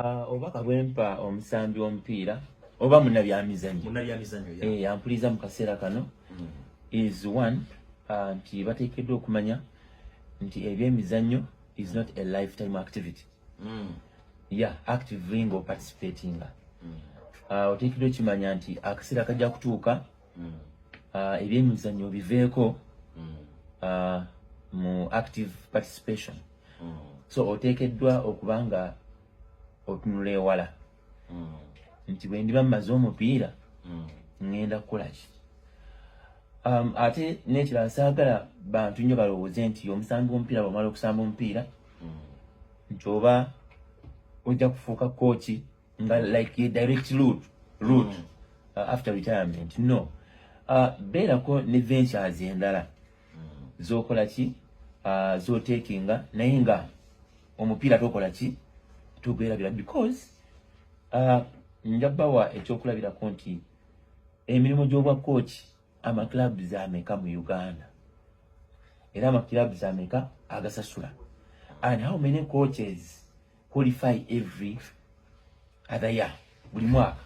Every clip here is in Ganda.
Obaka bwempa omusambi w'omupiira oba munnabyamizannyo ampuliza mu kaseera kano is one nti bateekeddwa okumanya nti ebyemizannyo is not a lifetime activity. Actively ng'oparticipatinga. Oteekeddwa okimanya nti akaseera kajja kutuuka ebyemizannyo biveeko mu active participation. So oteekeddwa okuba nga otunula ewala nti bwe ndiba mmaze omupiira ngenda kukola ki. Ate n'ekirala saagala bantu nnyo balowooze nti omusambi w'omupiira bw'omala okusamba omupiira nti oba ojja kufuuka kooki nga like direct route after retirement. No. Beerako ne ventures endala z'okola ki z'oteekinga naye nga omupiira tokola ki tugwerabira because njabawa ekyokulabirako nti emirimu gy'obwa coach amaclubs ameka mu Uganda era amaclubs ameka agasasula, and how many coaches qualify every other year? Buli mwaka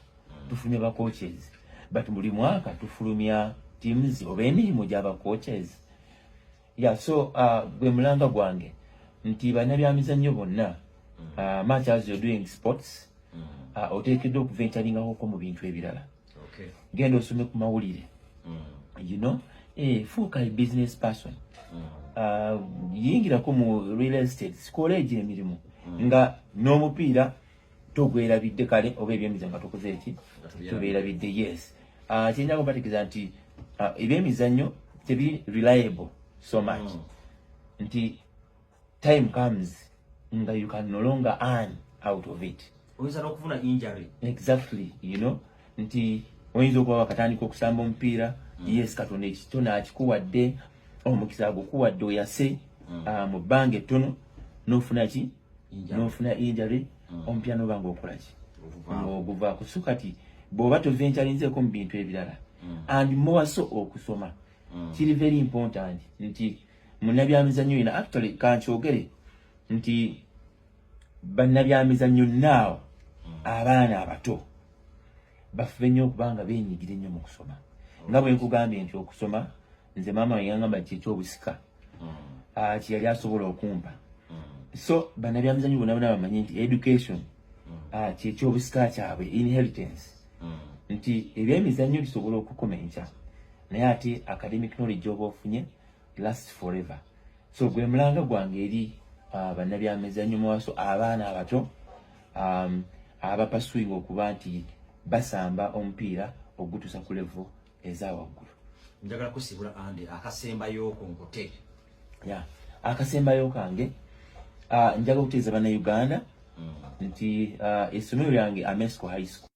tufulumya ba coaches, but buli mwaka tufulumya teams oba emirimu gy'aba coaches. So gwe mulanga gwange nti bannabyamizannyo bonna much as you're doing sports oteekeddwa okuventuringako mu bintu ebirala. Genda osome ku mawulire, fuuka business person, yingirako mu real estate, sikole egyo emirimu nga n'omupiira togwerabidde kale oba ebyemizannyo nga tokoze eki tobeerabidde. Kyenjaga kubategeeza nti ebyemizannyo tebiri reliable so much nti time comes nga you can no longer earn out of it. Oyinza n'okufuna injury. Exactly, nti oyinza okuba wakatandika okusamba omupiira, Katonda ekitono akikuwadde, omukisa gukuwadde oyase mu bbanga ettono n'ofuna ki? N'ofuna injury, omupiira n'oba ng'okola ki? Oguvaako. So kati bw'oba toventurinzeeko mu bintu ebirala and more so okusoma kiri very important nti munnabyamizannyo yina actually kankyogere nti bannabyamizannyo naawe abaana abato bafube nnyo okubanga beenyigira nnyo mu kusoma. Nga bwe nkugambye nti okusoma, nze maama yangamba nti ekyobusika kyeyali asobola okumpa. So bannabyamizannyo bonna bonna bamanyi nti education kyekyobusika kyabwe, inheritance, nti ebyemizannyo bisobola okukoma enkya naye ate academic knowledge oba ofunye last forever. So gwe mulanga gwange eri bannabyamizannyo muwaso abaana abato abapasuinga okuba nti basamba omupiira ogutuusa ku level ezawaggulu. Njagala kusibula ande akasembayo konkote. Akasembayo kange njagala okutegeeza bannayuganda nti essomero lyange Amesco High School